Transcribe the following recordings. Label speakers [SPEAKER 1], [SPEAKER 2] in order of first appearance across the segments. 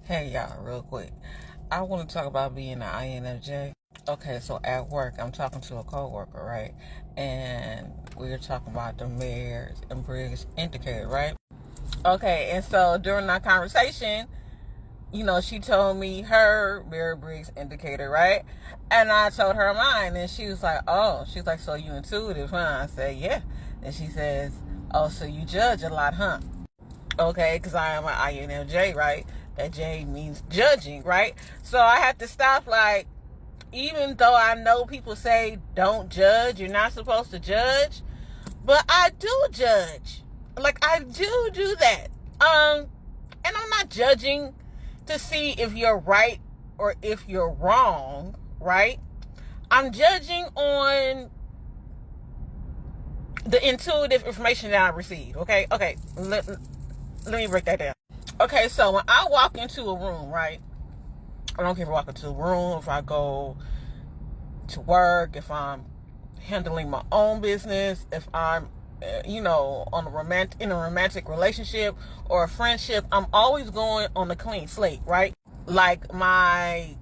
[SPEAKER 1] Hey y'all, real quick. I want to talk about being an INFJ. Okay, so at work, I'm talking to a coworker, right? And we were talking about the Myers and Briggs indicator, right? Okay, and so during that conversation, she told me her Myers Briggs indicator, right? And I told her mine, and she was like, "Oh," she's like, "So you intuitive, huh?" I said, "Yeah." And she says, "Oh, so you judge a lot, huh?" Okay, because I am an INFJ, right? That J means judging, right? So I have to stop, like, even though I know people say don't judge, you're not supposed to judge, but I do judge. Like, I do that. And I'm not judging to see if you're right or if you're wrong, right? I'm judging on the intuitive information that I receive, okay? Okay, let me break that down. Okay, so when I walk into a room, right? I don't care if I walk into a room, if I go to work, if I'm handling my own business, if I'm, on in a romantic relationship or a friendship, I'm always going on a clean slate, right? Like my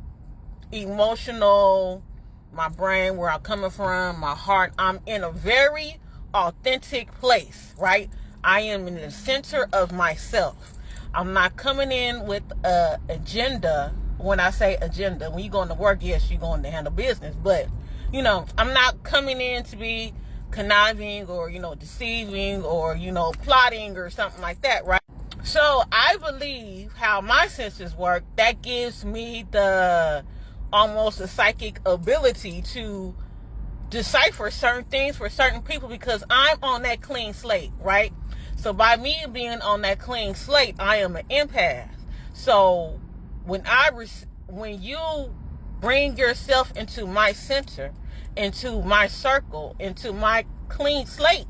[SPEAKER 1] emotional, my brain, where I'm coming from, my heart, I'm in a very authentic place, right? I am in the center of myself. I'm not coming in with a agenda. When I say agenda, when you go into work, yes, you're going to handle business, but I'm not coming in to be conniving or deceiving or plotting or something like that, right? So I believe how my senses work, that gives me the almost a psychic ability to decipher certain things for certain people because I'm on that clean slate, right? So by me being on that clean slate, I am an empath. So when you bring yourself into my center, into my circle, into my clean slate,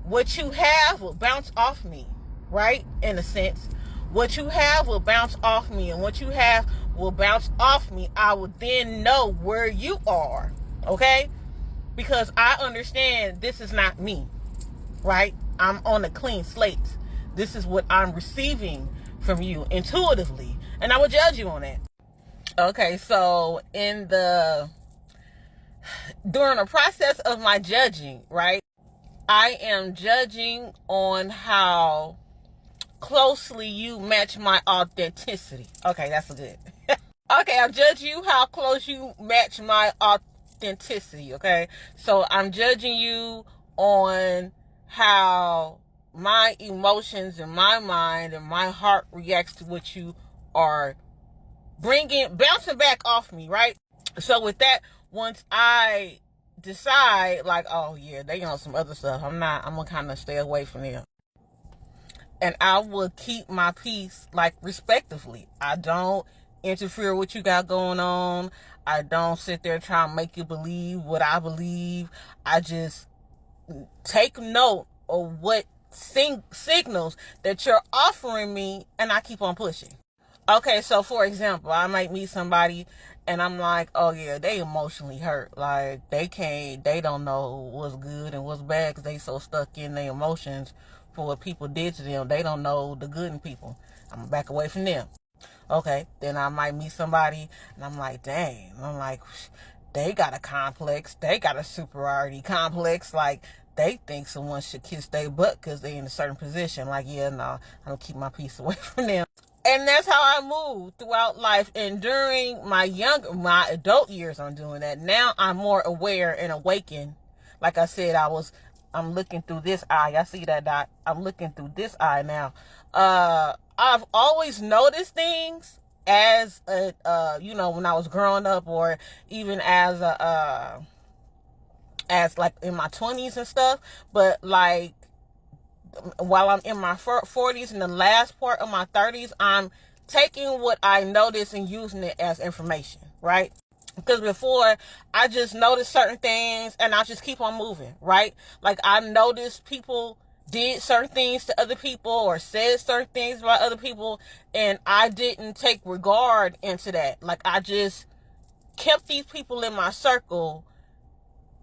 [SPEAKER 1] what you have will bounce off me, right? In a sense, what you have will bounce off me, and what you have will bounce off me. I will then know where you are, okay? Because I understand this is not me, right? I'm on a clean slate. This is what I'm receiving from you intuitively, and I will judge you on that. Okay, so during the process of my judging, right, I am judging on how closely you match my authenticity. Okay, that's good. Okay, I'm judging you how close you match my authenticity, okay? So I'm judging you on how my emotions and my mind and my heart reacts to what you are bouncing back off me, right? So with that, once I decide, like, oh yeah, they on some other stuff, I'm gonna kind of stay away from them. And I will keep my peace, like, respectively. I don't interfere with what you got going on. I don't sit there trying to make you believe what I believe. I just take note of what signals that you're offering me, and I keep on pushing. Okay, so for example, I might meet somebody and I'm like, oh yeah, they emotionally hurt. Like, they don't know what's good and what's bad because they so stuck in their emotions for what people did to them. They don't know the good in people. I'm gonna back away from them. Okay, then I might meet somebody and I'm like, dang. I'm like, they got a complex. They got a superiority complex. Like, they think someone should kiss their butt because they in a certain position. Like, yeah, no, I'm gonna keep my peace away from them. And that's how I move throughout life. And during my adult years, I'm doing that. Now I'm more aware and awakened. Like I said, I'm looking through this eye. I see that dot. I'm looking through this eye now. I've always noticed things as when I was growing up, or even as like in my 20s and stuff. But like, while I'm in my 40s and the last part of my 30s, I'm taking what I notice and using it as information, right? Because before, I just noticed certain things and I just keep on moving, right? Like, I noticed people did certain things to other people or said certain things about other people, and I didn't take regard into that. Like, I just kept these people in my circle,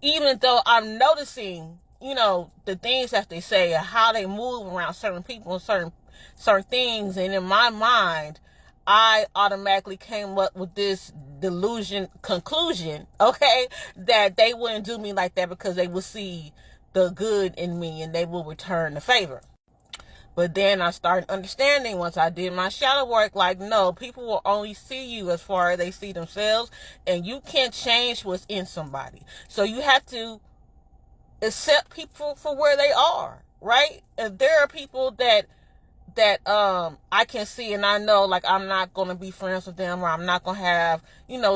[SPEAKER 1] even though I'm noticing, the things that they say and how they move around certain people and certain things. And in my mind, I automatically came up with this conclusion, okay, that they wouldn't do me like that because they would see the good in me and they will return the favor. But then I started understanding once I did my shadow work, like, no, people will only see you as far as they see themselves, and you can't change what's in somebody. So you have to accept people for where they are, right? And there are people that I can see and I know, like, I'm not going to be friends with them, or I'm not going to have,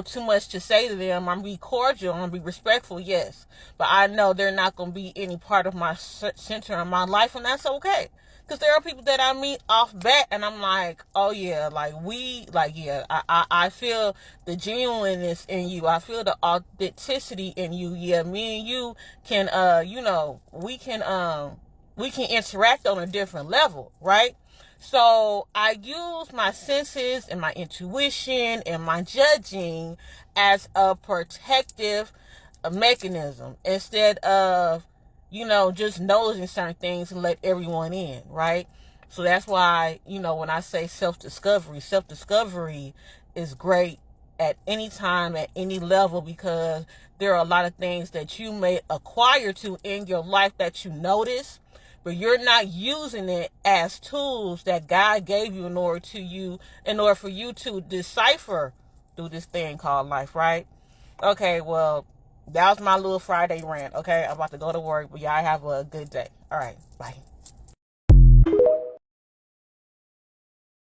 [SPEAKER 1] too much to say to them. I'm going to be cordial, I'm going to be respectful, yes. But I know they're not going to be any part of my center of my life, and that's okay. Because there are people that I meet off bat, and I'm like, oh yeah, I feel the genuineness in you. I feel the authenticity in you. Yeah, me and you can, we can interact on a different level, right? So I use my senses and my intuition and my judging as a protective mechanism instead of, just noticing certain things and let everyone in, right? So that's why, when I say self-discovery is great at any time, at any level, because there are a lot of things that you may acquire to in your life that you notice, but you're not using it as tools that God gave you in order for you to decipher through this thing called life, right? Okay, well, that was my little Friday rant. Okay, I'm about to go to work, but y'all have a good day. All right, bye.